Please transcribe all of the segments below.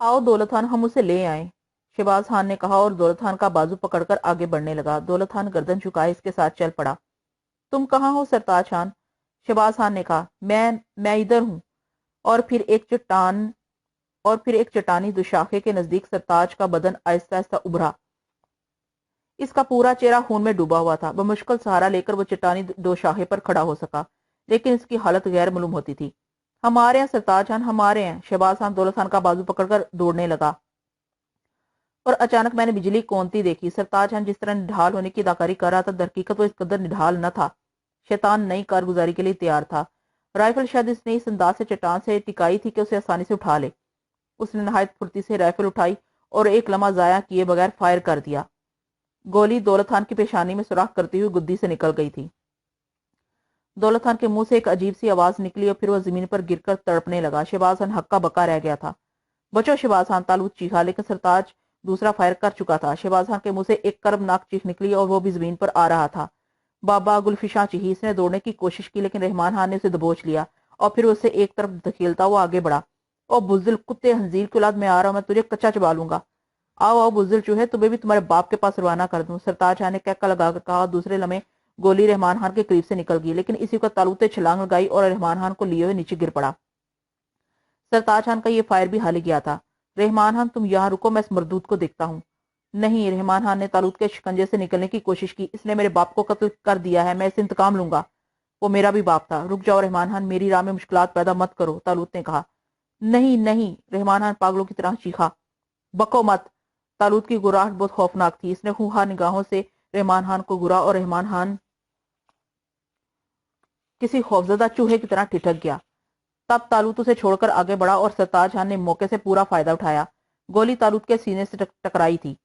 आओ दौलत खान, हम उसे ले आए, शहबाज खान ने कहा और दौलत खान का बाजू पकड़कर आगे बढ़ने लगा। दौलत खान गर्दन झुकाए इसके साथ चल पड़ा। तुम कहाँ हो सरताज खान? शहबाज खान ने कहा। मैं इधर हूं। और फिर एक चट्टान और फिर एक चट्टानी दुशाखे के नजदीक सरताज का बदन आहिस्ता आहिस्ता उभरा। इसका पूरा चेहरा खून में डूबा हुआ था। बमुश्किल सहारा लेकर वो चट्टानी दोशाखे पर खड़ा हो सका, लेकिन इसकी हालत गैर मालूम होती थी। हमारे हैं सरताज खान, हमारे हैं। शहबाज खान दौलत खान का बाजू पकड़कर दौड़ने लगा और अचानक मैंने बिजली कौनती देखी। सरताज खान जिस तरह निढाल होने की अदाकारी कर रहा था, दरहकीकत वो इस कदर निढाल न था। शैतान नई कारगुजारी के लिए तैयार था। राइफल शायद इसने इस अंदाज से चट्टान से टिकाई थी कि उसे आसानी से उठा ले। उसने नहायत फुर्ती से राइफल उठाई और एक लम्हा जाया किए बगैर फायर कर दिया। गोली दौलत खान की पेशानी में सुराख करती हुई गुद्दी से निकल गई थी। दौलत खान के मुंह से एक अजीब सी आवाज निकली और फिर वह जमीन पर गिरकर तड़पने लगा। शहबाज खान हक्का बक्का रह गया था। बचो शहबाज खान, तालूत चीखा, लेकिन सरताज दूसरा फायर कर चुका था। शहबाज खान के मुंह से एक कर्बनाक चीख निकली और वो भी जमीन पर आ रहा था। बाबा गुलफिशा चीही। इसने दौड़ने की कोशिश की, लेकिन रहमान खान ने उसे दबोच लिया और फिर उसे एक तरफ धकेलता हुआ आगे बढ़ा। ओ बुजदिल कुत्ते, हंजीर की औलाद, मैं आ रहा हूं, मैं तुझे कच्चा चबा लूंगा। आओ आओ बुजदिल चूहे, तुम्हें भी तुम्हारे बाप के पास रवाना कर दूं, सरताज खान ने कहका लगाकर कहा। दूसरे लम्हे गोली रहमान खान के करीब से निकल गई, लेकिन इसी को तालूते छलांग लगाई और रहमान खान को लिए हुए नीचे गिर पड़ा। सरताज खान का ये फायर भी हाल गया था। रहमान खान, तुम यहाँ रुको, मैं इस मरदूद को देखता हूँ। नहीं, रहमान खान ने तालूत के शिकंजे से निकलने की कोशिश की। इसने मेरे बाप को कत्ल कर दिया है, मैं इससे इंतकाम लूंगा। वो मेरा भी बाप था। रुक जाओ रहमान खान, मेरी राह में मुश्किलात पैदा मत करो, तालूत ने कहा। नहीं नहीं, रहमान खान पागलों की तरह चीखा। बको मत। तालूत की गुराहट बहुत खौफनाक थी। इसने खूंखार निगाहों से रहमान खान को घूरा और रहमान खान किसी खौफजदा चूहे की तरह ठिठक गया। तब तालूत उसे छोड़कर आगे बढ़ा और सरताज खान ने मौके से पूरा फायदा उठाया। गोली तालूत के सीने से टकराई थी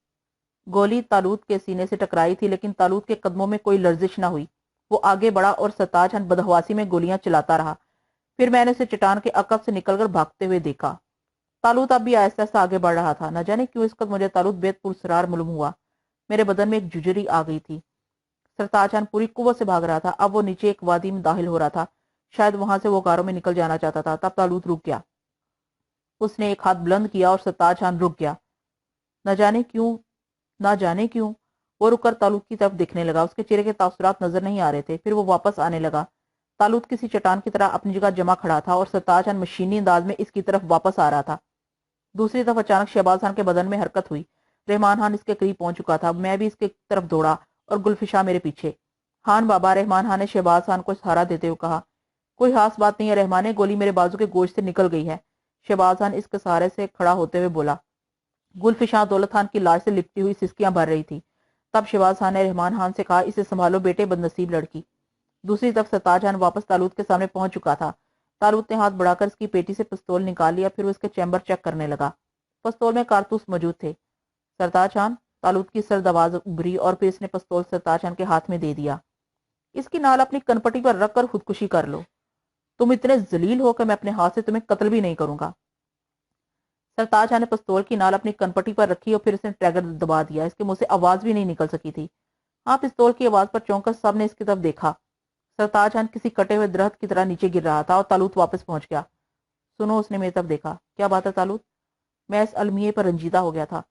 गोली तालूत के सीने से टकराई थी, लेकिन तालूत के कदमों में कोई लर्जिश न हुई। वो आगे बढ़ा और सरताज खान बदहवासी में गोलियां चलाता रहा। फिर मैंने उसे चट्टान के अकब से निकलकर भागते हुए देखा। तालूत अब भी आहिस्ता आहिस्ता आगे बढ़ रहा था। न जाने क्यों इस वक्त मुझे तालूत बेहद पुरसरार मालूम हुआ। मेरे बदन में एक जुजरी आ गई थी। सरताज खान पूरी कुव्वत से भाग रहा था। अब वो नीचे एक वादी में दाखिल हो रहा था। शायद वहां से वो गारों में निकल जाना चाहता था। तब तालूत रुक गया। उसने एक हाथ बुलंद किया और सरताज खान रुक गया। न जाने क्यों ना जाने क्यों वो रुककर तालूत की तरफ देखने लगा। उसके चेहरे के तासुरात नजर नहीं आ रहे थे। फिर वो वापस आने लगा। तालूत किसी चट्टान की तरह अपनी जगह जमा खड़ा था और सरताज खान मशीनी अंदाज में इसकी तरफ वापस आ रहा था। दूसरी तरफ अचानक शहबाज खान के बदन में हरकत हुई। रहमान खान इसके करीब पहुंच चुका था। मैं भी इसके तरफ दौड़ा और गुलफिशा मेरे पीछे। खान बाबा, रहमान खान ने शहबाज खान को सहारा देते हुए कहा। कोई खास बात नहीं है रहमान ने, गोली मेरे बाजू के गोश्त से निकल गई है, शहबाज खान इसके सहारे से खड़ा होते हुए बोला। गुलफिशा दौलत खान की लाश से लिपटी हुई सिसकियां भर रही थी। तब शहबाज खान ने रहमान खान से कहा, इसे संभालो बेटे, बदनसीब लड़की। दूसरी तरफ सरताज खान वापस तालूत के सामने पहुंच चुका था। तालूत ने हाथ बढ़ाकर इसकी पेटी से पिस्तौल निकाल लिया। फिर वो इसके चैम्बर चेक करने लगा। पिस्तौल में कारतूस मौजूद थे। सरताज खान, तालूत की सर्द आवाज उभरी और फिर इसने पिस्तौल सरताज खान के हाथ में दे दिया। इसकी नाल अपनी कनपटी पर रख कर खुदकुशी कर लो। तुम इतने जलील हो कि मैं अपने हाथ से तुम्हें कत्ल भी नहीं करूंगा। सरताज खान ने पिस्तौल की नाल अपनी कनपटी पर रखी और फिर इसने ट्रैगर दबा दिया। इसके मुंह से आवाज भी नहीं निकल सकी थी। हाँ, पिस्तौल की आवाज पर चौंककर सबने इसकी तरफ देखा। सरताज खान किसी कटे हुए दरख्त की तरह नीचे गिर रहा था और तालूत वापस पहुंच गया। सुनो, उसने मेरी तरफ देखा। क्या बात है तालूत? मैं इस अलमिये पर रंजीदा हो गया था।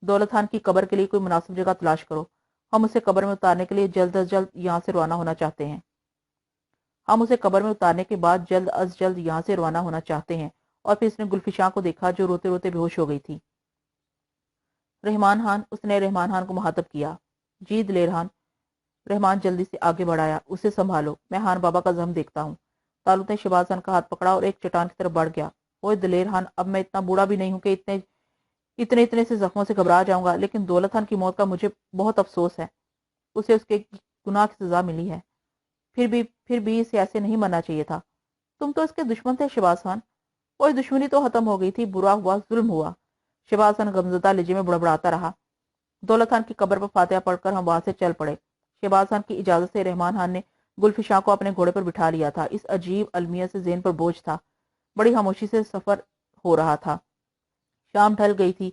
दौलत खान की कब्र के लिए कोई मुनासिब जगह तलाश करो। हम उसे कब्र में उतारने के लिए जल्द अज जल्द यहाँ से रवाना होना चाहते हैं। हम उसे कब्र में उतारने के बाद जल्द अज जल्द यहाँ से रवाना होना चाहते हैं। और फिर इसने गुलफिशा को देखा जो रोते रोते बेहोश हो गई थी। रहमान खान, उसने रहमान खान को मुहातब किया। जी दिलेर खान। रहमान जल्दी से आगे बढ़ाया। उसे संभालो, मैं खान बाबा का जख्म देखता हूँ। तालूत ने शहबाज खान का हाथ पकड़ा और एक चट्टान की तरफ बढ़ गया। ओए दिलेर खान, अब मैं इतना बूढ़ा भी नहीं हूं कि इतने इतने इतने से जख्मों से घबरा जाऊंगा, लेकिन दौलत खान की मौत का मुझे बहुत अफसोस है। उसे उसके गुनाह की सजा मिली है। फिर भी इसे ऐसे नहीं मरना चाहिए था। तुम तो इसके दुश्मन थे शहबाज खान। और दुश्मनी तो खत्म हो गई थी, बुरा हुआ, जुल्म हुआ। शहबाज खान गमजदा लहजे में बुड़बड़ाता रहा। दौलत खान की कब्र पर फातिहा पढ़कर हम वहां से चल पड़े। शहबाज खान की इजाजत से रहमान खान ने गुलफिशा को अपने घोड़े पर बिठा लिया था। इस अजीब अलमिया से जेन पर बोझ था। बड़ी खामोशी से सफर हो रहा था। शाम ढल गई थी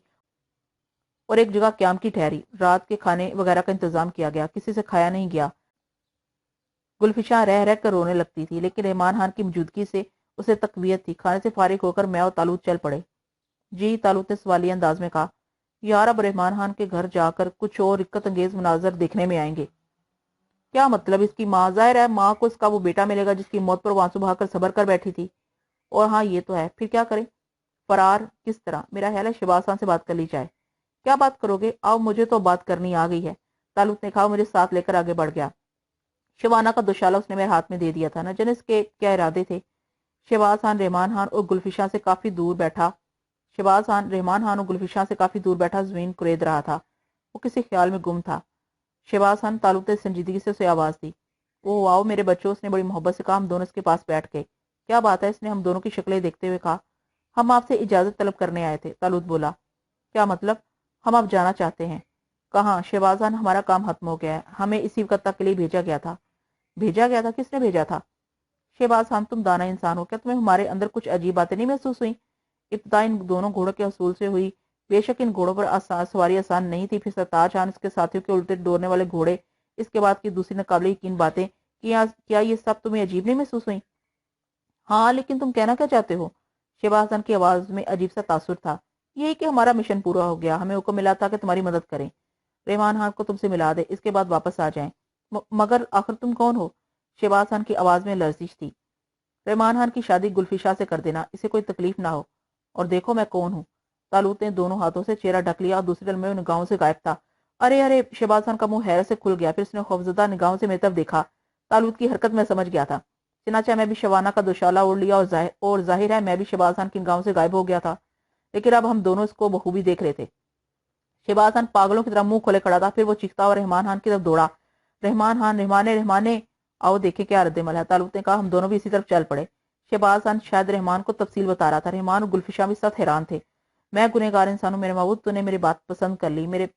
और एक जगह क्याम की ठहरी। रात के खाने वगैरह का इंतजाम किया गया। किसी से खाया नहीं गया। गुलफिशा रह रह कर रोने लगती थी, लेकिन रहमान खान की मौजूदगी से उसे तकवीयत थी। खाने से फारिग होकर मैं और तालूत चल पड़े। جی، तालुत ने सवालिया अंदाज में कहा। यार अब रहमान खान के घर जाकर कुछ और दिक्कत अंगेज मनाजर देखने में आएंगे। क्या मतलब? इसकी माँ, जाहिर है माँ को इसका वो बेटा मिलेगा जिसकी मौत पर वो आंसू बहाकर सबर कर बैठी थी। और हाँ ये तो है, फिर क्या करें? फरार किस तरह? मेरा ख्याल है शहबाज खान से बात कर ली जाए। क्या बात करोगे? आओ, मुझे तो बात करनी आ गई है। तालुत ने कहा, मुझे साथ लेकर आगे बढ़ गया। शिवाना का दुशाला उसने मेरे हाथ में दे दिया था। न जाने इसके क्या इरादे थे। शहबाज खान रहमान खान और गुलफिशा से काफी दूर बैठा शहबाज खान रहमान खान और गुलफिशा से काफी दूर बैठा जमीन कुरेद रहा था। वो किसी ख्याल में गुम था। शहबाज खान तालुत ने संजीदगी से उसे आवाज दी। ओह आओ मेरे बच्चों, उसने बड़ी मोहब्बत से कहा। हम दोनों इसके पास बैठ गए। क्या बात है? इसने हम दोनों की शक्लें देखते हुए कहा। हम आपसे इजाजत तलब करने आए थे। तालुत बोला। क्या मतलब? हम आप जाना चाहते हैं। कहाँ? शहबाज खान, हमारा काम खत्म हो गया है। हमें इसी वक्त तक के लिए भेजा गया था। भेजा गया था? किसने भेजा था? शहबाज खान, तुम दाना इंसान हो, क्या तुम्हें हमारे अंदर कुछ अजीब बातें नहीं महसूस हुई? इब्तदा इन दोनों घोड़ों के हसूल से हुई। बेशक इन घोड़ों पर सवारी आसान नहीं थी, फिर सरताज खान, इसके साथियों के उल्टे दौड़ने वाले घोड़े, इसके बाद की दूसरी नाकाबिले यकीन बातें, क्या ये सब तुम्हें अजीब नहीं महसूस हुई? हाँ, लेकिन तुम कहना क्या चाहते हो? शहबाज खान की आवाज में अजीब सा तासुर था। यही कि हमारा मिशन पूरा हो गया। हमें हुक्म मिला था कि तुम्हारी मदद करें, रहमान खान को तुमसे मिला दे, इसके बाद वापस आ जाएं। मगर आखिर तुम कौन हो? शहबाज खान की आवाज में लर्जिश थी। रहमान खान की शादी गुलफिशा से कर देना, इसे कोई तकलीफ ना हो। और देखो मैं कौन हूँ। तालूत ने दोनों हाथों से चेहरा ढक लिया और दूसरी तरफ में निगाहों से गायब था। अरे अरे! शहबाज खान का मुंह हैरत से खुल गया। फिर उसने खौफजदा निगाहों से मेरी तरफ देखा। तालूत की हरकत में समझ गया था। चनाचा मैं भी शवाना का दुशाला ओढ़ लिया और जाहिर है मैं भी शहबाज खान की निगाहों से गायब हो गया था। लेकिन अब हम दोनों इसको बखूबी देख रहे थे। शहबाज खान पागलों की तरह मुंह खोले खड़ा था। फिर वो चीखता हुआ रहमान खान की तरफ दौड़ा। रहमान खान, रहमाने रहमाने, आओ देखे क्या रद्दमल है। तालुत ने कहा। हम दोनों भी इसी तरफ चल पड़े। शहबाज खान शायद रहमान को तफसील बता रहा था। रहमान और गुलफिशा भी साथ हैरान थे। मैं गुनहगार इंसान हूँ मेरे महबूब, तूने मेरी बात पसंद कर ली। मेरे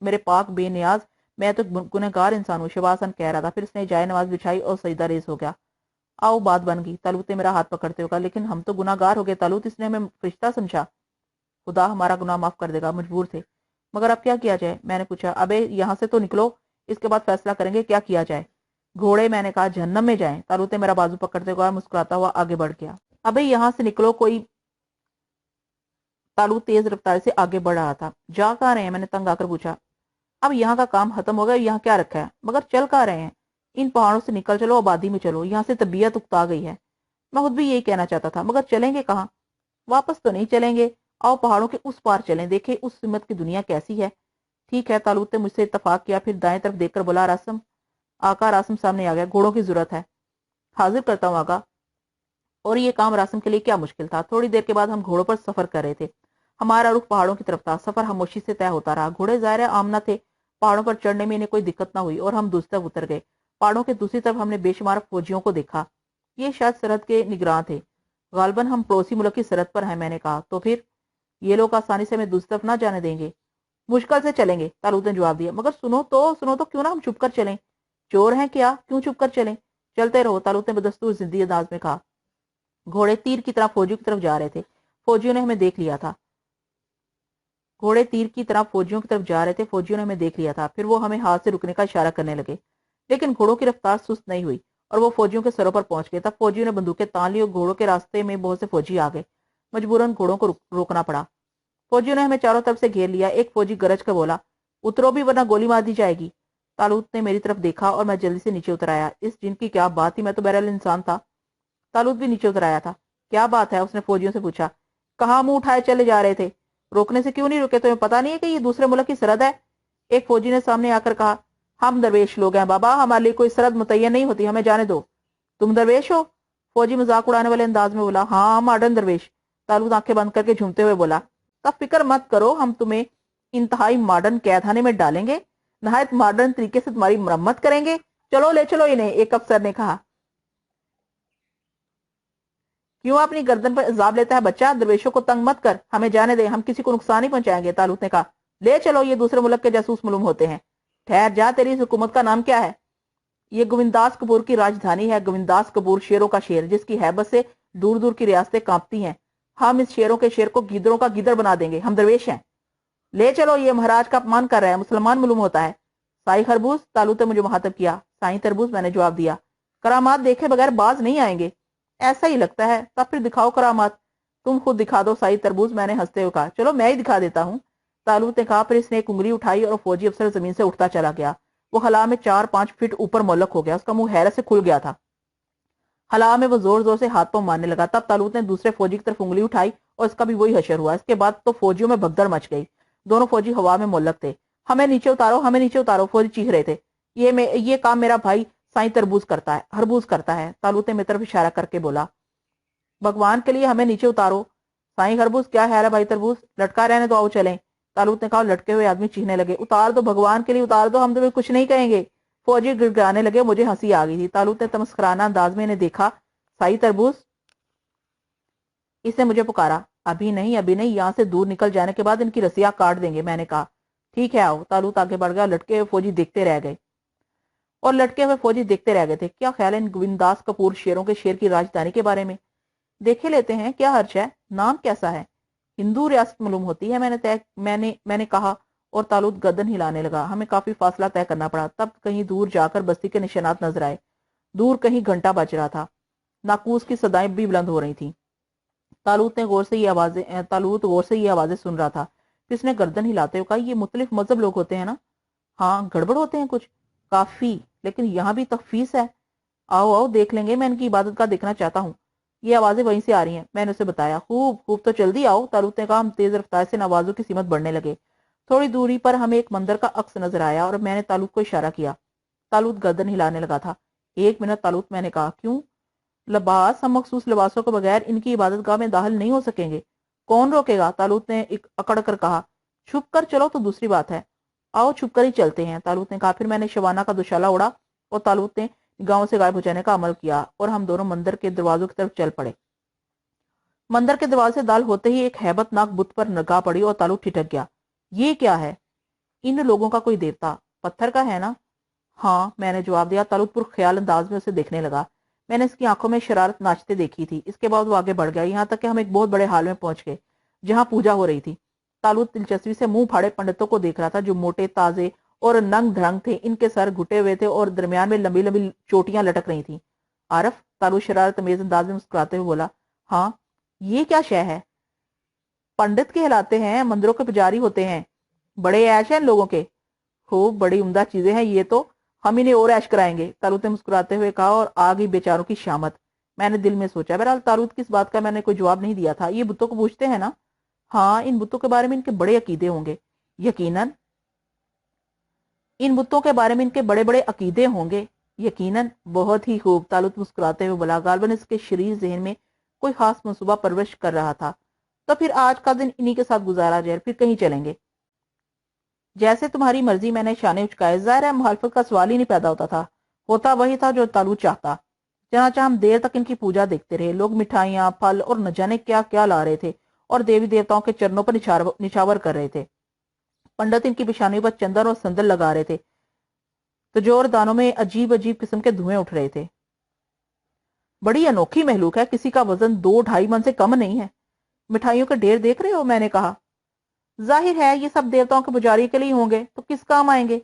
मेरे पाक बेनियाज, मैं तो गुनहगार इंसान हूँ, शहबाज खान कह रहा था। फिर उसने जाए नमाज बिछाई और सजदा रेज हो गया। आओ बात बन गई। तालुत ने मेरा हाथ पकड़ते हुए कहा। लेकिन हम तो गुनाहगार हो गए तालुत, इसने हमें फरिश्ता समझा। खुदा हमारा गुनाह माफ कर देगा, मजबूर थे। मगर अब क्या किया जाए? मैंने पूछा। अबे यहाँ से तो निकलो, इसके बाद फैसला करेंगे क्या किया जाए। घोड़े, मैंने कहा, जहन्नम में जाएं। तालुत ने मेरा बाजू पकड़ते हुए मुस्कुराता हुआ आगे बढ़ गया। अबे यहाँ से निकलो कोई। तालुत तेज रफ्तार से आगे बढ़ रहा था। जा कहाँ रहे हैं? मैंने तंग आकर पूछा। अब यहाँ का काम खत्म हो गया, यहाँ क्या रखा है? मगर चल कहाँ रहे हैं? इन पहाड़ों से निकल चलो, आबादी में चलो, यहाँ से तबीयत उकता गई है। मैं खुद भी यही कहना चाहता था, मगर चलेंगे कहाँ? वापस तो नहीं चलेंगे। आओ पहाड़ों के उस पार चलें, देखें उस सिमत की दुनिया कैसी है। ठीक है। तालुत ने मुझसे इत्तफाक किया। फिर दाएं तरफ देखकर बोला। रासम आका, रासम सामने आ गया। घोड़ों की जरूरत है। हाजिर करता हूँ आका। और ये काम रासम के लिए क्या मुश्किल था। थोड़ी देर के बाद हम घोड़ों पर सफर कर रहे थे। हमारा रुख पहाड़ों की तरफ था। सफर खामोशी से तय होता रहा। घोड़े ज़ाहिर है आमना थे। पहाड़ों पर चढ़ने में इन्हें कोई दिक्कत ना हुई और हम दूसरी तरफ उतर गए। पहाड़ों के दूसरी तरफ हमने बेशुमार फौजियों को देखा। ये शायद सरहद के निगरान थे। गालबन हम पड़ोसी मुल्क की सरहद पर हैं। मैंने कहा। तो फिर ये लोग आसानी से हमें दूसरी तरफ ना जाने देंगे? मुश्किल से चलेंगे, तालुत ने जवाब दिया। मगर सुनो तो क्यों ना हम चुप कर चलें? चोर हैं क्या? क्यों चुप कर चलें? चलते रहो, तालुत ने बदस्तूर जिद्दी अंदाज में कहा। घोड़े तीर की तरह फौजियों की तरफ जा रहे थे। फौजियों ने हमें देख लिया था। घोड़े तीर की तरह फौजियों की तरफ जा रहे थे। फौजियों ने हमें देख लिया था। फिर वो हमें हाथ से रुकने का इशारा करने लगे। लेकिन घोड़ों की रफ्तार सुस्त नहीं हुई और वो फौजियों के सरों पर पहुंच गए। तब फौजियों ने बंदूकें तान ली और घोड़ों के रास्ते में बहुत से फौजी आ गए। मजबूरन घोड़ों को रोकना पड़ा। फौजियों ने हमें चारों तरफ से घेर लिया। एक फौजी गरज कर बोला। उतरो भी वरना गोली मार दी जाएगी। तालुत ने मेरी तरफ देखा और मैं जल्दी से नीचे उतर आया। इस जिन की क्या बात थी, मैं तो बहरहाल इंसान था। तालुत भी नीचे उतर आया था। क्या बात है? उसने फौजियों से पूछा। कहाँ मुंह उठाए चले जा रहे थे? रोकने से क्यों नहीं रुके? तुम्हें पता नहीं है कि ये दूसरे मुल्क की सरहद है? एक फौजी ने सामने आकर कहा। हम दरवेश लोग हैं बाबा, हमारे लिए कोई सरहद मुतय्यन नहीं होती, हमें जाने दो। तुम दरवेश हो? फौजी मजाक उड़ाने वाले अंदाज में बोला। हाँ, मॉडर्न दरवेश। तालुत आंखें बंद करके झूमते हुए बोला। तब फिक्र मत करो, हम तुम्हें इंतहाई मॉडर्न कैदखाने में डालेंगे, नहायत मॉडर्न तरीके से तुम्हारी मरम्मत करेंगे। चलो ले चलो इन्हें, एक अफसर ने कहा। क्यों अपनी गर्दन पर इल्जाम लेता है बच्चा? दरवेशों को तंग मत कर, हमें जाने दे, हम किसी को नुकसान नहीं पहुंचाएंगे। तालुत ने कहा। ले चलो, ये दूसरे मुल्क के जासूस मालूम होते हैं। ठहर जा, तेरी इस हुकूमत का नाम क्या है? ये गोविंदास कपूर की राजधानी है। गोविंदास कपूर, शेरों का शेर, जिसकी हैबत से दूर दूर की रियासतें कांपती हैं। हम इस शेरों के शेर को गिदड़ों का गिदड़ बना देंगे। हम दरवेश हैं। ले चलो, ये महाराज का अपमान कर रहा है, मुसलमान मालूम होता है। साई खरबूज, तालुत ने मुझे मुखातब किया। साई तरबूज, मैंने जवाब दिया। करामात देखे बगैर बाज नहीं आएंगे। ऐसा ही लगता है। तब फिर दिखाओ करामात। तुम खुद दिखा दो साई तरबूज, मैंने हंसते हुए कहा। चलो मैं ही दिखा देता हूँ, तालूत ने कहा। फिर इसने एक उंगली उठाई और फौजी अफसर जमीन से उठता चला गया। वो हला में 4-5 फीट ऊपर मोलक हो गया। उसका मुंह हैरत से खुल गया था। हला में वो जोर जोर से हाथ पांव मारने लगा। तब तालूत ने दूसरे फौजी की तरफ उंगली उठाई और इसका भी वही हशर हुआ। इसके बाद तो फौजियों में भगदड़ मच गई। दोनों फौजी हवा में मोलक थे। हमें नीचे उतारो, हमें नीचे उतारो, फौजी चीख रहे थे। ये काम मेरा भाई साई तरबूज करता है, हरबूज करता है, तालूत ने मेरी तरफ इशारा करके बोला। भगवान के लिए हमें नीचे उतारो। साई खरबूज, क्या ख्याल है भाई तरबूज? लटका रहने दो, आओ चलें। तालूत ने कहा। लटके हुए आदमी चीखने लगे, उतार दो, भगवान के लिए उतार दो, हम तुम्हें कुछ नहीं कहेंगे। फौजी गिड़गिड़ाने लगे। मुझे हंसी आ गई थी। तालूत ने तमस्कराना अंदाज में इन्हें देखा। साई तरबूज, इसने मुझे पुकारा। अभी नहीं, अभी नहीं, यहां से दूर निकल जाने के बाद इनकी रस्सियां काट देंगे। मैंने कहा ठीक है आओ। तालूत आगे बढ़ गया। लटके हुए फौजी देखते रह गए और लटके हुए फौजी देखते रह गए थे। क्या ख्याल है इन गोविंदास कपूर शेरों के शेर की राजधानी के बारे में? देखे लेते हैं, क्या हर्ज है? नाम कैसा है? हिंदू रियासत मालूम होती है। मैंने कहा और तालूत गर्दन हिलाने लगा। हमें काफी फासला तय करना पड़ा। तब कहीं दूर जाकर बस्ती के निशानात नजर आए। दूर कहीं घंटा बज रहा था। नाकूस की सदाएं भी बुलंद हो रही थी। तालूत गौर से ये आवाजें सुन रहा था। फिर उसने गर्दन हिलाते हुए कहा, ये मुख्तलिफ मजहब लोग होते हैं ना? हाँ, गड़बड़ होते हैं कुछ, काफी, लेकिन यहाँ भी तखफीस है। आओ आओ देख लेंगे, मैं इनकी इबादत का देखना चाहता हूँ। ये आवाजें वहीं से आ रही हैं, मैंने उसे बताया। खूब खूब, तो जल्दी आओ, तालूत ने कहा। हम तेज रफ्तार से आवाजों की सीमत बढ़ने लगे। थोड़ी दूरी पर हमें एक मंदिर का अक्स नजर आया और मैंने तालूत को इशारा किया। तालूत गर्दन हिलाने लगा था। 1 मिनट तालूत, मैंने कहा। क्यों? लिबास, हम मखसूस लिबासों के बगैर इनकी इबादत गाह में दाखिल नहीं हो सकेंगे। कौन रोकेगा? तालूत ने एक अकड़ कर कहा। छुप कर चलो तो दूसरी बात है। आओ छुप कर ही चलते हैं, तालूत ने कहा। फिर मैंने शबाना का दुशाला उड़ा और तालूत ने गांव से गायब हो जाने का अमल किया और हम दोनों मंदिर के दरवाजों की तरफ चल पड़े। मंदिर के दरवाजे से दाल होते ही एक हैबतनाक बुत पर निगाह पड़ी और तालूत ठिठक गया। ये क्या है? इन लोगों का कोई देवता? पत्थर का है ना? हाँ, मैंने जवाब दिया। तालुत पुर ख्याल अंदाज में उसे देखने लगा। मैंने इसकी आंखों में शरारत नाचते देखी थी। इसके बाद वो आगे बढ़ गया, यहाँ तक कि हम एक बहुत बड़े हाल में पहुंच गए जहां पूजा हो रही थी। तालुत दिलचस्पी से मुंह फाड़े पंडितों को देख रहा था, जो मोटे, ताजे और नंग धड़ंग थे। इनके सर घुटे हुए थे और दरमियान में लंबी लंबी चोटियां लटक रही थी। आरफ, तालुत शरारत अमेज अंदाज में मुस्कुराते हुए बोला। हाँ, ये क्या शय है? पंडित कहलाते हैं, मंदिरों के पुजारी होते हैं। बड़े ऐश हैं इन लोगों के। खूब, बड़ी उम्दा चीजें हैं ये तो। हम इन्हें और ऐश कराएंगे, तालूत ने मुस्कुराते हुए कहा। और आ गई बेचारों की शामत, मैंने दिल में सोचा। बहरहाल तालूत की इस बात का मैंने कोई जवाब नहीं दिया था। ये बुतों को पूछते हैं ना? हाँ, इन बुतों के बारे में इनके बड़े अकीदे होंगे। यकीनन, इन बुतों के बारे में इनके बड़े बड़े अकीदे होंगे। यकीनन। बहुत ही खूब, तालुत मुस्कुराते हुए बोला। गालबन इसके शरीर जहन में कोई खास मंसूबा परवरिश कर रहा था। तो फिर आज का दिन इन्हीं के साथ गुजारा जाए, फिर कहीं चलेंगे। जैसे तुम्हारी मर्जी, मैंने शाने उचकाए। जाहिर है मुखालफत का सवाल ही नहीं पैदा होता था। होता वही था जो तालूत चाहता। चनाचा हम देर तक इनकी पूजा देखते रहे। लोग मिठाइयां, फल और न जाने क्या क्या ला रहे थे और देवी देवताओं के चरणों पर निछावर कर रहे थे। पंडित इनकी पेशानी पर चंदन और संदल लगा रहे थे। तजोर दानों में अजीब अजीब किस्म के धुएं उठ रहे थे। बड़ी अनोखी महलूक है, किसी का वजन 2-2.5 मन से कम नहीं है। मिठाइयों के ढेर देख रहे हो? मैंने कहा। जाहिर है ये सब देवताओं के पुजारी के लिए होंगे, तो किस काम आएंगे?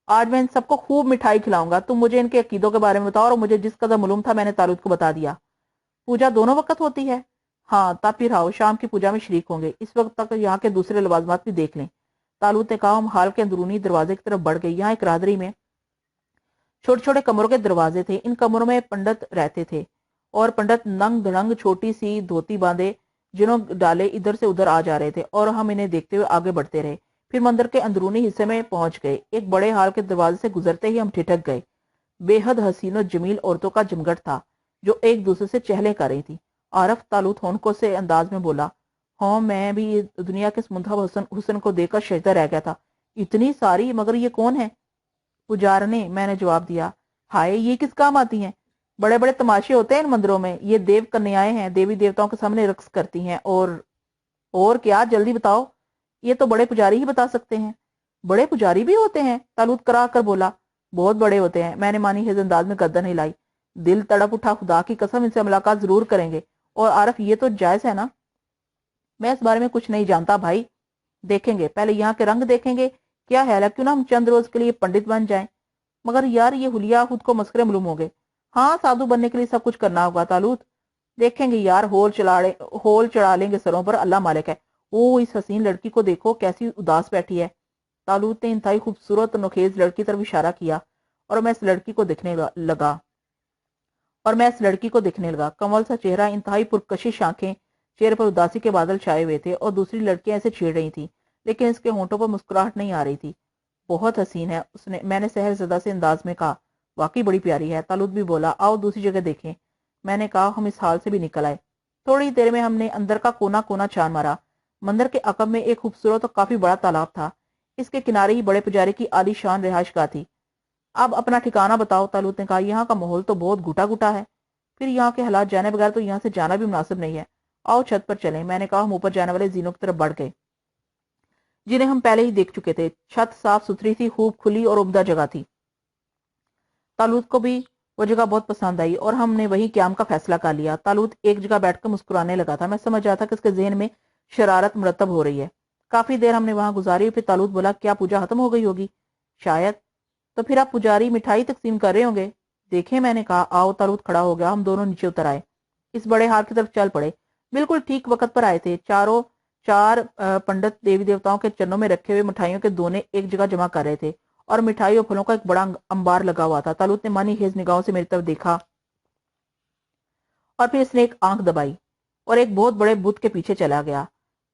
आज मैं इन सबको खूब मिठाई खिलाऊंगा। तुम मुझे इनके अकीदों के बारे में बताओ। और मुझे जिस कदर मालूम था मैंने तालुत को बता दिया। पूजा दोनों वक्त होती है? हाँ, तब फिर आओ, शाम की पूजा में शरीक होंगे। इस वक्त तक यहाँ के दूसरे लवाजमात भी देख लें। तालुत ने कहा। हम हाल के अंदरूनी दरवाजे की तरफ बढ़ गए। यहाँ एक रादरी में छोटे छोटे कमरों के दरवाजे थे। इन कमरों में पंडित रहते थे और पंडित नंग धड़ंग छोटी सी धोती बांधे जिन्हों डाले इधर से उधर आ जा रहे थे और हम इन्हें देखते हुए आगे बढ़ते रहे। फिर मंदिर के अंदरूनी हिस्से में पहुंच गए। एक बड़े हाल के दरवाजे से गुजरते ही हम ठिठक गए। बेहद हसीन और जमील औरतों का जमघट था जो एक दूसरे से चहले कर रही थी। आरफ, तालुत होनको से अंदाज में बोला। हाँ, मैं भी दुनिया के मुंतखब हुस्न को देखकर शजदा रह गया था। इतनी सारी, मगर ये कौन है? पुजारने, मैंने जवाब दिया। हाय, ये किस काम आती हैं? बड़े बड़े तमाशे होते हैं इन मंदिरों में। ये देव कन्याएं हैं, देवी देवताओं के सामने रक्स करती हैं। और क्या? जल्दी बताओ। ये तो बड़े पुजारी ही बता सकते हैं। बड़े पुजारी भी होते हैं? तालूत करा कर बोला। बहुत बड़े होते हैं, मैंने मानी हेज अंदाज में गर्दन हिलाई। दिल तड़प उठा। खुदा की कसम, इनसे मुलाकात जरूर करेंगे। और आरफ, ये तो जायज है ना? मैं इस बारे में कुछ नहीं जानता भाई। देखेंगे, पहले यहाँ के रंग देखेंगे। क्या है, क्यों ना हम चंद रोज के लिए पंडित बन जाएं। मगर यार, ये हुलिया खुद को मस्करे मालूम होंगे। हाँ, साधु बनने के लिए सब कुछ करना होगा तालूत। देखेंगे यार, होल चढ़ा लेंगे सरों पर, अल्लाह मालिक है। ओ इस हसीन लड़की को देखो, कैसी उदास बैठी है। तालूत ने इंतहाई खूबसूरत और नखेज लड़की तरफ इशारा किया और मैं इस लड़की को लगा कमल सा चेहरा, इंतहाई पुरकशिश आंखें, चेहरे पर उदासी के बादल छाए हुए थे और दूसरी लड़कियां ऐसे छेड़ रही थी, लेकिन इसके होंठों पर मुस्कुराहट नहीं आ रही थी। बहुत हसीन है, मैंने सहरजदा से अंदाज में कहा। वाकई बड़ी प्यारी है, तालुत भी बोला। आओ दूसरी जगह देखें। मैंने कहा, हम इस हाल से भी निकल आए। थोड़ी देर में हमने अंदर का कोना कोना छान मारा। मंदिर के अकब में एक खूबसूरत और काफी बड़ा तालाब था। इसके किनारे ही बड़े पुजारी की आलीशान रिहाइशगाह थी। अब अपना ठिकाना बताओ, तालुत ने कहा। यहाँ का माहौल तो बहुत घुटा घुटा है, फिर यहाँ के हालात जाने बगैर तो यहाँ से जाना भी मुनासिब नहीं है। आओ छत पर चलें। मैंने कहा। हम ऊपर जाने वाले जीनों की तरफ बढ़ गए, जिन्हें हम पहले ही देख चुके थे। छत साफ सुथरी थी, खूब खुली और उम्दा जगह थी। तालुत को भी वो जगह बहुत पसंद आई और हमने वहीं क्याम का फैसला कर लिया। तालुत एक जगह बैठकर मुस्कुराने लगा था। मैं समझ रहा था कि इसके जहन में शरारत मुरतब हो रही है। काफी देर हमने वहां गुजारी। फिर तालुत बोला, क्या पूजा खत्म हो गई होगी? शायद। तो फिर आप पुजारी मिठाई तकसीम कर रहे होंगे। देखें, मैंने कहा। आओ। तालुत खड़ा हो गया। हम दोनों नीचे उतर आए, इस बड़े हाल की तरफ चल पड़े। बिल्कुल ठीक वक्त पर आए थे। चार पंडित देवी देवताओं के चरणों में रखे हुए मिठाइयों के दोने एक जगह जमा कर रहे थे और मिठाई और फलों का एक बड़ा अंबार लगा हुआ था। तालुत ने मानी हेज निगाहों से मेरी तरफ देखा और फिर इसने एक आंख दबाई और एक बहुत बड़े बुत के पीछे चला गया।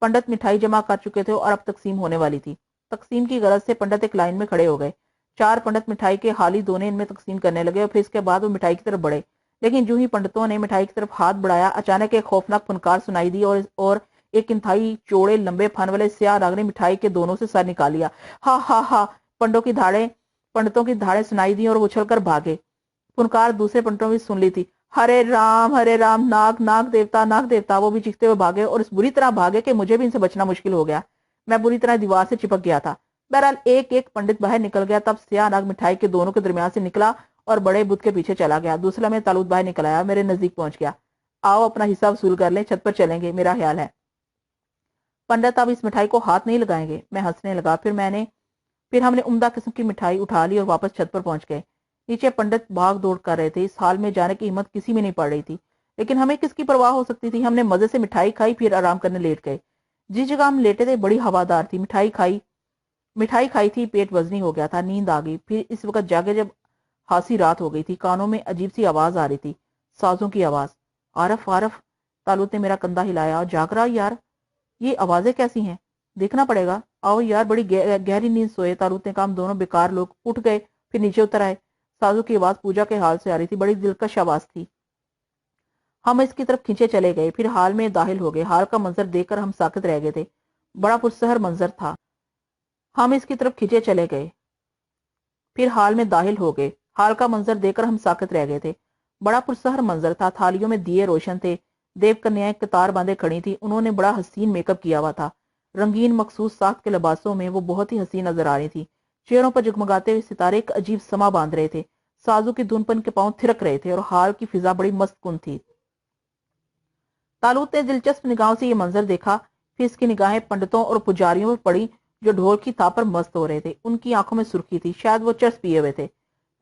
पंडित मिठाई जमा कर चुके थे और अब तकसीम होने वाली थी। तकसीम की गरज से पंडित एक लाइन में खड़े हो गए। चार पंडित मिठाई के हाली दोने इनमें तकसीम करने लगे और फिर इसके बाद वो मिठाई की तरफ बढ़े। लेकिन जो ही पंडितों ने मिठाई की तरफ हाथ बढ़ाया, अचानक एक खौफनाक फनकार सुनाई दी और एक इंतहाई चौड़े लंबे फन वाले स्याह नाग ने मिठाई के दोनों से सर निकाल लिया। हा हा हा। पंडितों की धाड़ें सुनाई दी और वो उछल कर भागे। फुनकार दूसरे पंडितों ने सुन ली थी। हरे राम, नाग नाग देवता, नाग देवता। वो भी चीखते हुए भागे और इस बुरी तरह भागे कि मुझे भी इनसे बचना मुश्किल हो गया। मैं बुरी तरह दीवार से चिपक गया था। बहरहाल एक एक पंडित बाहर निकल गया। तब स्याह नाग मिठाई के दोनों के दरमियान से निकला और बड़े बुत के पीछे चला गया। दूसरा में तालुत बाहर निकल आया, मेरे नजदीक पहुंच गया। आओ अपना हिस्सा वसूल कर लें, छत पर चलेंगे, मेरा ख्याल है। पंडित अब इस मिठाई को हाथ नहीं लगाएंगे। मैं हंसने लगा। फिर हमने उम्दा किस्म की मिठाई उठा ली और वापस छत पर पहुंच गए। नीचे पंडित भाग दौड़ कर रहे थे। इस हाल में जाने की हिम्मत किसी में नहीं पड़ रही थी, लेकिन हमें किसकी परवाह हो सकती थी। हमने मजे से मिठाई खाई, फिर आराम करने लेट गए। जिस जगह हम लेटे थे बड़ी हवादार थी। मिठाई खाई थी, पेट वजनी हो गया था, नींद आ गई। फिर इस वक्त जागे जब खासी रात हो गई थी। कानों में अजीब सी आवाज आ रही थी, साजों की आवाज। आरफ आरफ। तालुत ने मेरा कंधा हिलाया। और जाग रहा यार, ये आवाजें कैसी हैं? देखना पड़ेगा। आओ यार, बड़ी गहरी नींद सोए। तालुत ने कहा। हम दोनों बेकार लोग उठ गए, फिर नीचे उतर आए। साजू की आवाज पूजा के हाल से आ रही थी, बड़ी दिलकश आवाज थी। हम इसकी तरफ खींचे चले गए, फिर हाल में दाखिल हो गए। हाल का मंजर देखकर हम साकित रह गए थे। बड़ा पुरसहर मंजर था। हम इसकी तरफ खींचे चले गए, फिर हाल में दाखिल हो गए। हाल का मंजर देखकर हम साकित रह गए थे। बड़ा पुरसहर मंजर था। थालियों में दिए रोशन थे। देव कन्याएं कतार बांधे खड़ी थी। उन्होंने बड़ा हसीन मेकअप किया हुआ था। रंगीन मखसूस साख्त के लिबासों में वो बहुत ही हसीन नजर आ रही थी। चेहरों पर जगमगाते हुए सितारे एक अजीब समा बांध रहे थे। साजू की धुनपन के पांव थिरक रहे थे और हाल की फिजा बड़ी मस्तकुन थी। तालुत ने दिलचस्प निगाहों से ये मंजर देखा। फिर इसकी निगाहें पंडितों और पुजारियों पर पड़ी जो ढोल की थाप पर मस्त हो रहे थे। उनकी आंखों में सुर्खी थी, शायद वो चर्स पिए हुए थे।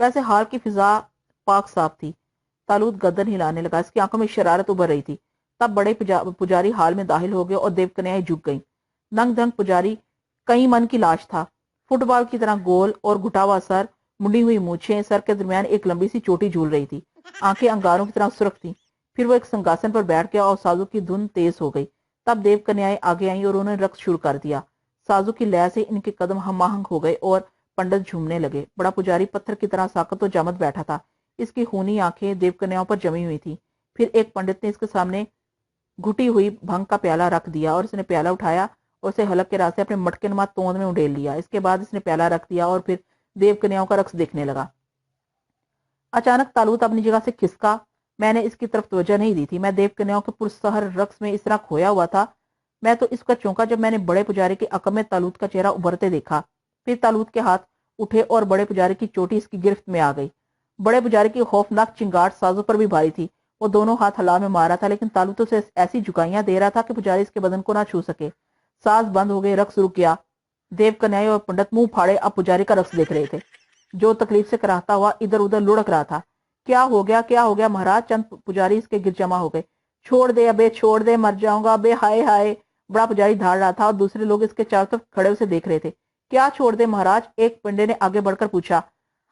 वैसे हाल की फिजा पाक साफ थी। तालुत गर्दन हिलाने लगा, इसकी आंखों में शरारत उभर रही थी। तब बड़े पुजारी हाल में दाखिल हो गए और देव कन्याएं झुक गईं। नंग धंग पुजारी कई मन की लाश था। फुटबॉल की तरह गोल और घुटा हुआ सर, मुंडी हुई मूछें, सर के दरमियान एक लंबी सी चोटी झूल रही थी। आंखें अंगारों की तरह सुर्ख थी। फिर वो एक सिंहासन पर बैठ गया और साजू की धुन तेज हो गई। तब देव कन्याएं आगे आई और उन्होंने रक्स शुरू कर दिया। साजू की लय से इनके कदम हमाहंग हो गए और पंडित झूमने लगे। बड़ा पुजारी पत्थर की तरह साकत और जामत बैठा था। इसकी खूनी आंखें देव कन्याओं पर जमी हुई थी। फिर एक पंडित ने इसके सामने घुटी हुई भंग का प्याला रख दिया और इसने प्याला उठाया और उसे हलक के रास्ते अपने मटके नुमा तोंद में उंडेल लिया। इसके बाद इसने प्याला रख दिया और फिर देव कन्याओं का रक्स देखने लगा। अचानक तालुत अपनी जगह से खिसका। मैंने इसकी तरफ तवज्जो नहीं दी थी। मैं देव कन्याओं के पुरसहर रक्स में इस तरह खोया हुआ था। मैं तो इसका चौंका जब मैंने बड़े पुजारी के अकब में तालुत का चेहरा उभरते देखा। फिर तालुत के हाथ उठे और बड़े पुजारी की चोटी इसकी गिरफ्त में आ गई। बड़े पुजारी की खौफनाक चिंगाट साजों पर भी भारी थी। वो दोनों हाथ हला में मारा था, लेकिन तालुत उसे ऐसी झुकाइयां दे रहा था कि पुजारी इसके बदन को ना छू सके। साज बंद हो गए, रक्स रुक गया। देव कन्याएं और पंडित मुंह फाड़े अब पुजारी का रक्स देख रहे थे, जो तकलीफ से कराहता हुआ इधर उधर लुढ़क रहा था। क्या हो गया महाराज? चंद पुजारी इसके गिर जमा हो गए। छोड़ दे अबे, छोड़ दे, मर जाऊंगा अबे, हाय हाय। बड़ा पुजारी धाड़ रहा था और दूसरे लोग इसके चारों तरफ खड़े उसे देख रहे थे। क्या छोड़ दे महाराज? एक पंडे ने आगे बढ़कर पूछा।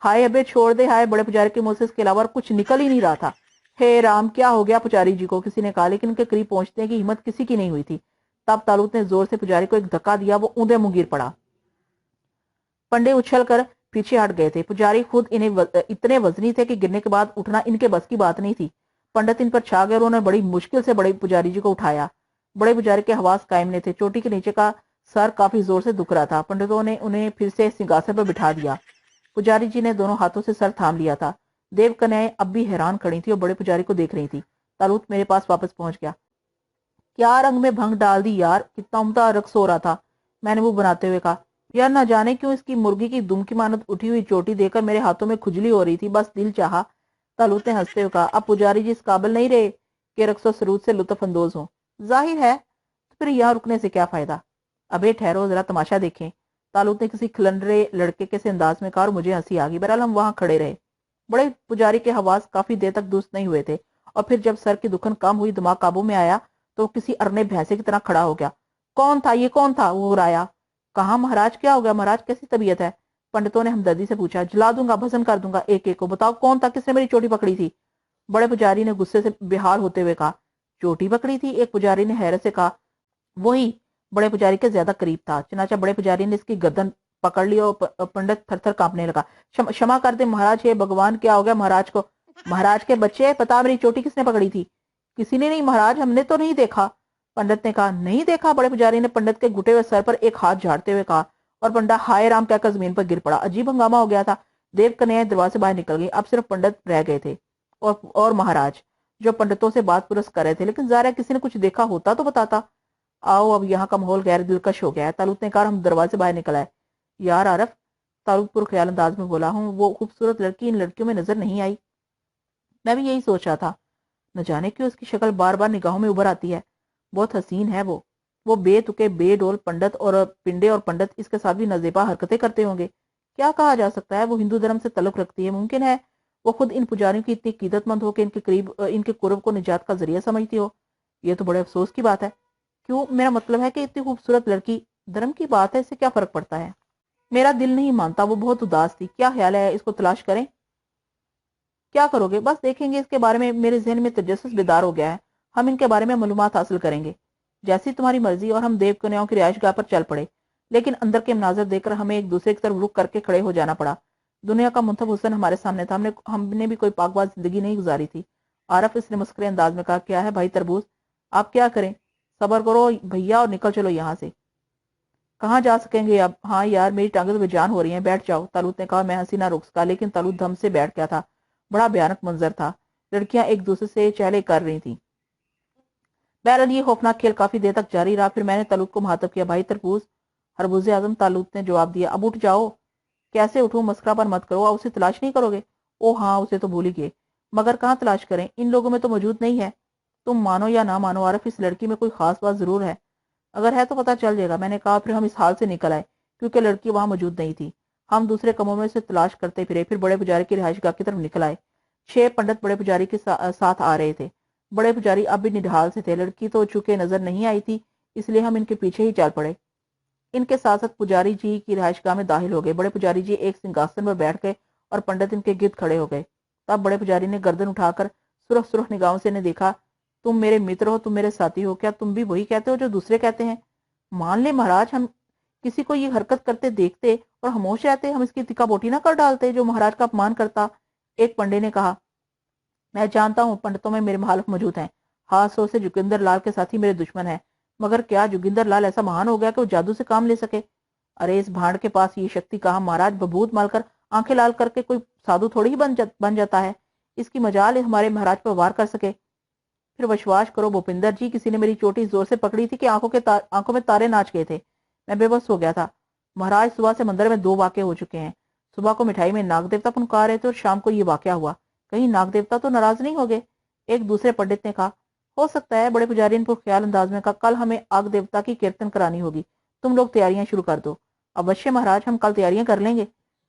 हाय अबे छोड़ दे हाय। बड़े पुजारी के मुंह से इसके अलावा कुछ निकल ही नहीं रहा था। हे राम, क्या हो गया पुजारी जी को? किसी ने कहा, लेकिन उनके करीब पहुंचने की हिम्मत किसी की नहीं हुई थी। तब तालूत ने जोर से पुजारी को एक धक्का दिया, वो ऊंधे मुंह गिर पड़ा। पंडे उछल कर पीछे हट गए थे। पुजारी खुद इतने वजनी थे कि गिरने के बाद उठना इनके बस की बात नहीं थी। पंडित इन पर छा गए और उन्होंने बड़ी मुश्किल से बड़े पुजारी जी को उठाया। बड़े पुजारी के हवास कायम नहीं थे। चोटी के नीचे का सर काफी जोर से दुख रहा था। पंडितों ने उन्हें फिर से सिंहासन पर बिठा दिया। पुजारी जी ने दोनों हाथों से सर थाम लिया था। देव कन्याएं अब भी हैरान खड़ी थी और बड़े पुजारी को देख रही थी। तालूत मेरे पास वापस पहुंच गया। क्या रंग में भंग डाल दी यार, कितना उम्दा रक्स हो रहा था, मैंने मुंह बनाते हुए कहा। यार न जाने क्यों इसकी मुर्गी की दुम की मानत उठी हुई चोटी देकर मेरे हाथों में खुजली हो रही थी, बस दिल चाहा। तालूत ने हंसते हुए कहा, अब पुजारी जी इस काबिल नहीं रहे कि रक्सो सरूद से लुत्फ अंदोज हो। जाहिर है, तो फिर यहाँ रुकने से क्या फायदा? अबे ठहरो, जरा तमाशा देखें, तालूत ने किसी खिलंडरे लड़के के से अंदाज में कहा और मुझे हंसी आ गई। बहरहाल हम वहां खड़े रहे। बड़े पुजारी के हवास काफी देर तक दुरुस्त नहीं हुए थे और फिर जब सर की दुखन कम हुई, दिमाग काबू में आया, तो किसी अरने भैंसे की तरह खड़ा हो गया। कौन था ये, कौन था? वो राया। कहा महाराज, क्या हो गया महाराज, कैसी तबीयत है? पंडितों ने हमदर्दी से पूछा। जला दूंगा, भस्म कर दूंगा एक एक को। बताओ कौन था, किसने मेरी चोटी पकड़ी थी? बड़े पुजारी ने गुस्से से बेहाल होते हुए कहा। चोटी पकड़ी थी? एक पुजारी ने हैरत से कहा। वही। बड़े पुजारी के ज्यादा करीब था। चनाचा बड़े पुजारी ने इसकी गर्दन पकड़ ली और पंडित थर-थर कांपने लगा। क्षमा कर दे महाराज, हे भगवान, क्या हो गया महाराज को? महाराज के बच्चे, पता मेरी चोटी किसने पकड़ी थी? किसी ने नहीं महाराज, हमने तो नहीं देखा। पंडित ने कहा। नहीं देखा? बड़े पुजारी ने पंडित के घुटे हुए सर पर एक हाथ झाड़ते हुए कहा और पंडा हाय राम कहकर जमीन पर गिर पड़ा। अजीब हंगामा हो गया था। देव कन्याएं दरवाजे से बाहर निकल गई। अब सिर्फ पंडित रह गए थे और महाराज, जो पंडितों से बात पुरस कर रहे थे। लेकिन ज़ाहिर है किसी ने कुछ देखा होता तो बताता। आओ, अब यहाँ का माहौल गैर दिलकश हो गया है। तालूत ने कहा। हम दरवाजे से बाहर निकल आए। यार आरफ, तालूत पुरख्याल अंदाज में बोला, हूँ वो खूबसूरत लड़की इन लड़कियों में नजर नहीं आई? मैं भी यही सोच रहा था। न जाने क्यों उसकी शक्ल बार बार निगाहों में उभर आती है। बहुत हसीन है वो बेतुके बेडोल पंडित और पिंडे और पंडित इसके साथ भी नजेबा हरकतें करते होंगे। क्या कहा जा सकता है, वो हिंदू धर्म से तल्लुक रखती है। मुमकिन है वो खुद इन पुजारियों की इतनी कीदतमंद हो कि इनके करीब इनके कुर्ब को निजात का जरिया समझती हो। ये तो बड़े अफसोस की बात है। क्यों? मेरा मतलब है कि इतनी खूबसूरत लड़की, धर्म की बात है, इससे क्या फर्क पड़ता है? मेरा दिल नहीं मानता। वो बहुत उदास थी। क्या ख्याल है, इसको तलाश करें? क्या करोगे? बस देखेंगे। इसके बारे में मेरे जहन में तजस्सुस बेदार हो गया है। हम इनके बारे में मालूमात हासिल करेंगे। जैसी तुम्हारी मर्जी। और हम देव कन्याओं की रिहाइशगाह पर चल पड़े। लेकिन अंदर के मनाजर देखकर हमें एक दूसरे की तरफ रुक करके खड़े हो जाना पड़ा। दुनिया का मुंतब हुस्न हमारे सामने था। हमने भी कोई पाकबाज जिंदगी नहीं गुजारी थी। आरफ इसने मुस्कुरे अंदाज में कहा। क्या है भाई तरबूज, आप क्या करें? सबर करो भैया और निकल चलो यहाँ से। कहाँ जा सकेंगे अब? हाँ यार, मेरी टांगें तो बेजान हो रही हैं, बैठ जाओ। तालूत ने कहा। मैं हंसी ना रोक सका, लेकिन तालूत धम से बैठ गया था। बड़ा भयानक मंजर था। लड़कियां एक दूसरे से चहले कर रही थी। बहरहाल ये खौफनाक खेल काफी देर तक जारी रहा। फिर मैंने तालूत को मुखातब किया। भाई तरबूज। हरबूजे आजम। तालूत ने जवाब दिया। अब उठ जाओ। कैसे उठूं? मस्करा पर मत करो। उसे तलाश नहीं करोगे? ओ हाँ, उसे तो भूल ही गए। मगर कहाँ तलाश करें? इन लोगों में तो मौजूद नहीं है। तुम मानो या ना मानो आरफ, इस लड़की में कोई खास बात जरूर है। अगर है तो पता चल जाएगा, मैंने कहा। फिर हम इस हाल से निकल आए क्योंकि लड़की वहां मौजूद नहीं थी। हम दूसरे कमरों में से तलाश करते फिरे, फिर बड़े पुजारी की रिहाइशगाह की तरफ निकल आए। 6 पंडित बड़े पुजारी के साथ आ रहे थे। बड़े पुजारी अब भी निढाल से थे। लड़की तो चूंकि नजर नहीं आई थी, इसलिए हम इनके पीछे ही चल पड़े। इनके साथ साथ पुजारी जी की रिहाइशगाह में दाखिल हो गए। बड़े पुजारी जी एक सिंहासन पर बैठ गए और पंडित इनके गिर्द खड़े हो गए। तब बड़े पुजारी ने गर्दन उठाकर सुरख सुरख निगाहों से इन्हें देखा। तुम मेरे मित्र हो, तुम मेरे साथी हो, क्या तुम भी वही कहते हो जो दूसरे कहते हैं? मान ले महाराज, हम किसी को ये हरकत करते देखते और खामोश रहते, हम इसकी तिक्का बोटी ना कर डालते जो महाराज का अपमान करता। एक पंडे ने कहा। मैं जानता हूँ पंडितों में मेरे मुखालिफ मौजूद हैं। खास तौर से जोगिंदर लाल के साथी मेरे दुश्मन हैं। मगर क्या जोगिंदर लाल ऐसा महान हो गया कि वो जादू से काम ले सके? अरे इस भांड के पास ये शक्ति कहाँ महाराज। बबूत मालकर आंखें लाल करके कोई साधु थोड़ी ही बन जाता है। इसकी मजाल हमारे महाराज पर वार कर सके। फिर विश्वास करो भूपिंदर जी, किसी ने मेरी चोटी जोर से पकड़ी थी कि आंखों में तारे नाच गए थे। मैं बेबस हो गया था। महाराज, सुबह से मंदिर में 2 वाक़े हो चुके हैं। सुबह को मिठाई में नाग देवता पुकार रहे थे और शाम को ये वाकया हुआ। कहीं नाग देवता तो नाराज नहीं हो गए? एक दूसरे पंडित ने कहा। हो सकता है। बड़े पुजारी ने ख्याल अंदाज में कहा। कल हमें आग देवता की कीर्तन करानी होगी। तुम लोग तैयारियां शुरू कर दो। अवश्य महाराज, हम कल तैयारियां कर लेंगे।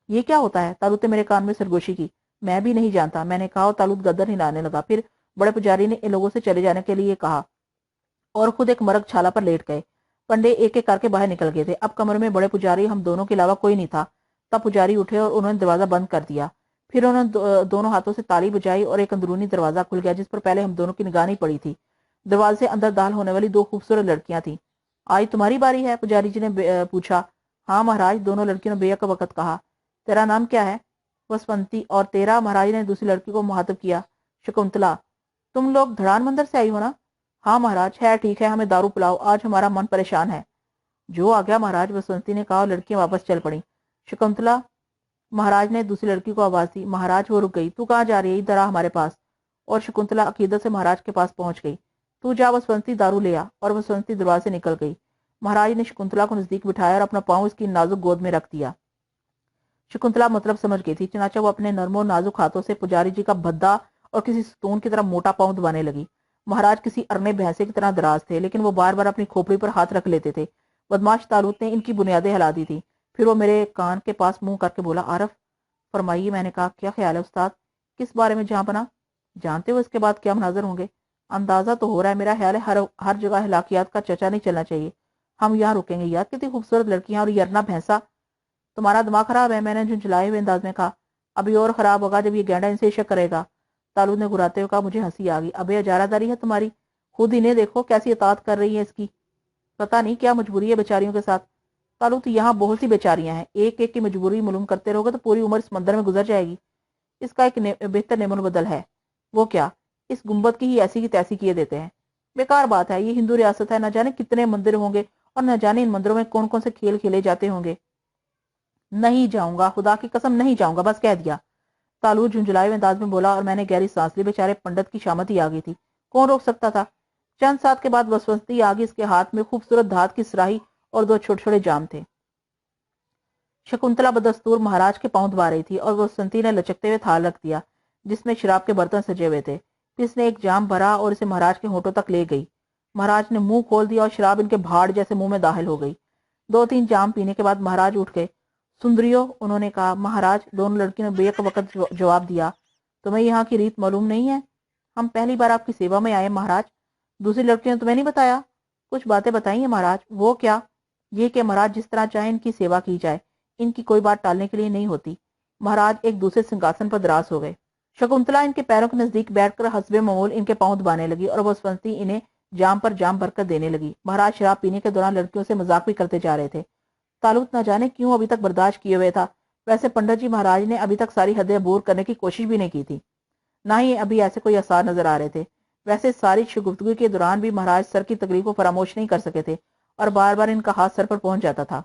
ये क्या होता है? तालूत ने मेरे कान में सरगोशी की। मैं भी नहीं जानता, मैंने कहा और तालूत गर्दन हिलाने लगा। फिर बड़े पुजारी ने इन लोगों से चले जाने के लिए कहा और खुद एक मरग छाला पर लेट गए। पंडे एक एक करके बाहर निकल गए थे। अब कमरे में बड़े पुजारी, हम दोनों के अलावा कोई नहीं था। तब पुजारी उठे और उन्होंने दरवाजा बंद कर दिया। फिर उन्होंने दोनों हाथों से ताली बजाई और एक अंदरूनी दरवाजा खुल गया जिस पर पहले हम दोनों की निगाह नहीं पड़ी थी। दरवाजे से अंदर दाखिल होने वाली दो खूबसूरत लड़कियां थीं। आज तुम्हारी बारी है, पुजारी जी ने पूछा। हाँ महाराज, दोनों लड़कियों ने बेयक वक्त कहा। तेरा नाम क्या है? वसवंती। और तेरा? महाराज ने दूसरी लड़की को मुखातब किया। शकुंतला। तुम लोग धड़ान मंदिर से आई हो ना? हाँ महाराज। है ठीक है, हमें दारू पिलाओ, आज हमारा मन परेशान है। जो आ गया महाराज, वसंती ने कहा और लड़कियां वापस चल पड़ी। शकुंतला, महाराज ने दूसरी लड़की को आवाज दी। महाराज, वो रुक गई। तू कहाँ जा रही है? इधर आ हमारे पास। और शकुंतला अकीदत से महाराज के पास पहुंच गई। तू जा वसवंती, दारू ले आ। और वसवंती दरवाजे से निकल गई। महाराज ने शकुंतला को नजदीक बिठाया और अपना पांव इसकी नाजुक गोद में रख दिया। शकुंतला मतलब समझ गई थी, चुनाचा वो अपने नरमो नाजुक हाथों से पुजारी जी का भद्दा और किसी सतून की तरह मोटा पांव दबाने लगी। महाराज किसी अरने भैंसे की तरह दराज थे, लेकिन वो बार बार अपनी खोपड़ी पर हाथ रख लेते थे। बदमाश तालूत ने इनकी बुनियादें हिला दी थी। फिर वो मेरे कान के पास मुंह करके बोला, आरफ फरमाइए। मैंने कहा, क्या ख्याल है उस्ताद? किस बारे में जहां बना? जानते हो इसके बाद क्या मनाजर होंगे? अंदाजा तो हो रहा है। मेरा ख्याल है हर जगह हिलाकियात का चर्चा नहीं चलना चाहिए। हम यहाँ रुकेंगे। यार कितनी खूबसूरत लड़कियां और ये अरना भैंसा। तुम्हारा दिमाग खराब है, मैंने झुंझलाए हुए अंदाज में कहा। अभी और खराब होगा जब ये गैंडा इनसे इशक करेगा। तालू ने घुराते हुए कहा। मुझे हंसी आ गई। अबे अजारादारी है तुम्हारी, खुद इन्हें देखो कैसी इताअत कर रही है इसकी। पता नहीं क्या मजबूरी है बेचारियों के साथ। तालू, तो यहाँ बहुत सी बेचारियां हैं, एक एक की मजबूरी मालूम करते रहोगे तो पूरी उम्र समंदर में गुजर जाएगी। इसका एक बेहतर नेमन बदल है। वो क्या? इस गुम्बद की ही ऐसी की तैसी किए देते हैं। बेकार बात है, ये हिंदू रियासत है, न जाने कितने मंदिर होंगे और न जाने इन मंदिरों में कौन कौन से खेल खेले जाते होंगे। नहीं जाऊंगा, खुदा की कसम नहीं जाऊंगा, बस कह दिया। तालू झुंझुलाए हुए अंदाज में बोला और मैंने गहरी सांस ली। बेचारे पंडित की शामत ही आ गई थी, कौन रोक सकता था। चंद साथ के बाद वसवंती आ गई। इसके हाथ में खूबसूरत धात की सुराही और दो छोटे छोटे जाम थे। शकुंतला बदस्तूर महाराज के पांव दबा रही थी और वसंती ने लचकते हुए थाल रख दिया जिसमें शराब के बर्तन सजे हुए थे। फिर इसने एक जाम भरा और इसे महाराज के होठों तक ले गई। महाराज ने मुंह खोल दिया और शराब इनके भाड़ जैसे मुंह में दाखिल हो गई। 2-3 जाम पीने के बाद महाराज उठ गए। सुंदरियो, उन्होंने कहा। महाराज, दोनों लड़कियों ने बेक वक्त जवाब दिया। तुम्हें यहाँ की रीत मालूम नहीं है? हम पहली बार आपकी सेवा में आए महाराज। दूसरी लड़कियों ने तुम्हें नहीं बताया? कुछ बातें बताई है महाराज। वो क्या? ये कि महाराज जिस तरह चाहे इनकी सेवा की जाए, इनकी कोई बात टालने के लिए नहीं होती। महाराज एक दूसरे सिंहासन पर दराज हो गए। शकुंतला इनके पैरों के नजदीक बैठकर हस्बे मामूल इनके पांव दबाने लगी और वसवंती इन्हें जाम पर जाम भरकर देने लगी। महाराज शराब पीने के दौरान लड़कियों से मजाक भी करते जा रहे थे। तालुत न जाने क्यों अभी तक बर्दाश्त किए हुए था। वैसे पंडित जी महाराज ने अभी तक सारी हदें अबूर करने की कोशिश भी नहीं की थी, ना ही अभी ऐसे कोई आसार नजर आ रहे थे। वैसे सारी गुफ्तगू के दौरान भी महाराज सर की तकलीफ को फरामोश नहीं कर सके थे और बार बार इनका हाथ सर पर पहुंच जाता था।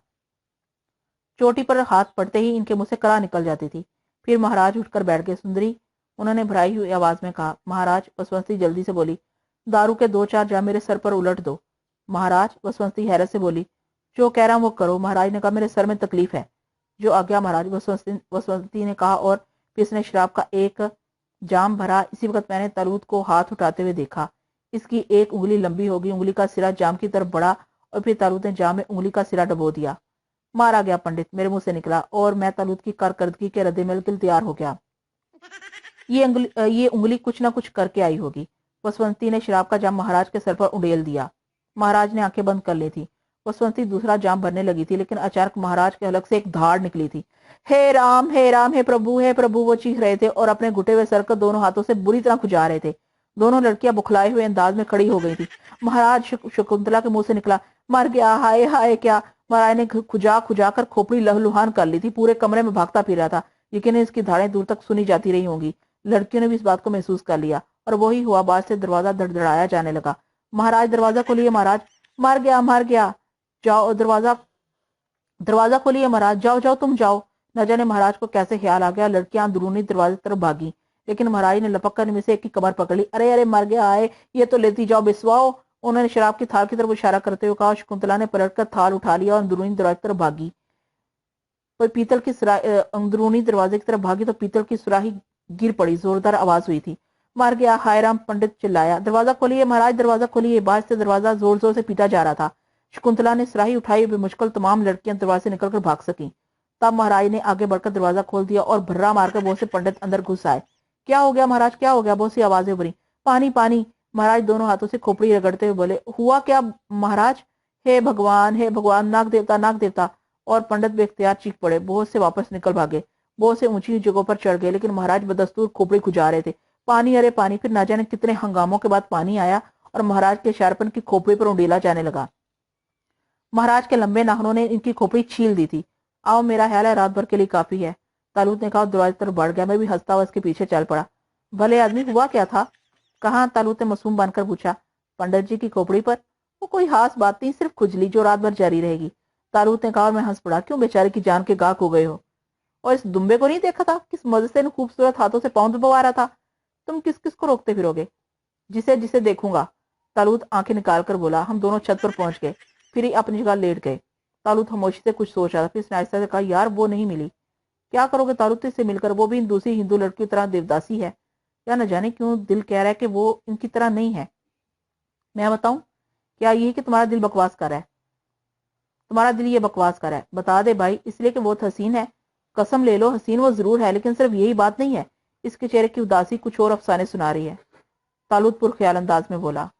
चोटी पर हाथ पड़ते ही इनके मुंह से करा निकल जाती थी। फिर महाराज उठकर बैठ गए। सुंदरी, उन्होंने भराई हुई आवाज में कहा। महाराज, वसवंती जल्दी से बोली। दारू के 2-4 जाम मेरे सर पर उलट दो। महाराज, वसवंती हैरत से बोली। जो कह रहा हूं वो करो। महाराज ने कहा, मेरे सर में तकलीफ है। जो आज्ञा महाराज, वसवंती ने कहा और फिर इसने शराब का एक जाम भरा। इसी वक्त मैंने तालूत को हाथ उठाते हुए देखा। इसकी एक उंगली लंबी होगी, उंगली का सिरा जाम की तरफ बढ़ा और फिर तालूत ने जाम में उंगली का सिरा डबो दिया। मारा गया पंडित, मेरे मुंह से निकला और मैं तालूत की कारकर्दगी के रद्देमल के लिए तैयार हो गया। ये उंगली कुछ ना कुछ करके आई होगी। वसवंती ने शराब का जाम महाराज के सर पर उड़ेल दिया। महाराज ने आंखें बंद कर ली थी। वसवंती दूसरा जाम भरने लगी थी, लेकिन अचानक महाराज के हलक से एक धाड़ निकली थी। हे राम, हे राम, हे प्रभु, हे प्रभु, वो चीख रहे थे और अपने घुटे हुए सर को दोनों हाथों से बुरी तरह खुजा रहे थे। दोनों लड़कियां बुखलाए हुए अंदाज में खड़ी हो गई थी। महाराज, शकुंतला के मुंह से निकला, मर गया, हाय हाय क्या। महाराज ने खुजा खुजा कर खोपड़ी लहलुहान कर ली थी। पूरे कमरे में भागता फिर रहा था, यकीन इसकी धाड़ें दूर तक सुनी जाती रही होंगी। लड़कियों ने भी इस बात को महसूस कर लिया और वही हुआ। बाद से दरवाजा धड़धड़ाया जाने लगा। महाराज, दरवाजा खोलिए महाराज। मर गया, मर गया। जाओ, दरवाजा दरवाजा खोलिए महाराज। जाओ जाओ, तुम जाओ। न जाने महाराज को कैसे ख्याल आ गया। लड़कियां अंदरूनी दरवाजे तरफ भागी, लेकिन महाराज ने लपक कर इनमें से एक की कमर पकड़ ली। अरे अरे, मर गया, आए, ये तो लेती जाओ, बिस्वाओ। उन्होंने शराब की थाल की तरफ इशारा करते हुए कहा। शकुंतला ने पलटकर थाल उठा लिया और अंदरूनी दरवाजे तरफ भागी। पर पीतल की अंदरूनी दरवाजे की तरफ भागी तो पीतल की सुराही गिर पड़ी। जोरदार आवाज हुई थी। मर गया, हाय राम, पंडित चिल्लाया। दरवाजा खोलिए महाराज, दरवाजा खोलिए। बाहर से दरवाजा जोर जोर से पीटा जा रहा था। शकुंतला ने सुराही उठाई। बेमुश्किल तमाम लड़कियां दरवाजे से निकलकर भाग सकी। तब महाराज ने आगे बढ़कर दरवाजा खोल दिया और भर्रा मारकर बहुत से पंडित अंदर घुस आए। क्या हो गया महाराज, क्या हो गया? बहुत सी आवाजें उभरी। पानी पानी। महाराज दोनों हाथों से खोपड़ी रगड़ते हुए बोले, हुआ क्या महाराज? हे भगवान, हे भगवान, नाग देवता, नाग देवता। और पंडित बेख्तियार चीख पड़े। बोझ से वापस निकल भागे। बोझ से ऊंची जगहों पर चढ़ गए, लेकिन महाराज बदस्तूर खोपड़ी खुजा रहे थे। पानी, अरे पानी। फिर ना जाने कितने हंगामों के बाद पानी आया और महाराज के शार्पन की खोपड़ी पर उंडेला जाने लगा। महाराज के लंबे नाखूनों ने इनकी खोपड़ी छील दी थी। आओ, मेरा ख्याल है रात भर के लिए काफी है, तालूत ने कहा। दरवाजे तरफ बढ़ गया। मैं भी हंसता हुआ उसके पीछे चल पड़ा। भले आदमी, हुआ क्या था? कहाँ? तालूत ने मासूम बनकर पूछा। पंडित जी की खोपड़ी पर। वो कोई खास बात नहीं, सिर्फ खुजली जो रात भर जारी रहेगी, तालूत ने कहा। और मैं हंस पड़ा। क्यों? बेचारे की जान के गाक हो गए हो। और इस दुम्बे को नहीं देखा था? किस मजे से इन खूबसूरत हाथों से पाँव दबा रहा था। तुम किस किस को रोकते फिरोगे? जिसे जिसे देखूंगा, तालूत आंखें निकाल कर बोला। हम दोनों छत पर पहुंच गए, फिर ही अपनी जगह लेट गए। तालूत खामोशी से कुछ सोच रहा था, फिर उसने आहिस्ता से कहा, यार वो नहीं मिली। क्या करोगे तालुत इससे मिलकर? वो भी इन दूसरी हिंदू लड़कियों की तरह देवदासी है। या न जाने क्यों दिल कह रहा है कि वो इनकी तरह नहीं है। मैं बताऊं? क्या ये कि तुम्हारा दिल बकवास कर रहा है? तुम्हारा दिल ये बकवास कर रहा है? बता दे भाई। इसलिए कि बहुत हसीन है? कसम ले लो, हसीन वो जरूर है, लेकिन सिर्फ यही बात नहीं है। इसके चेहरे की उदासी कुछ और अफसाने सुना रही है। तालुत पुरख्याल अंदाज में बोला।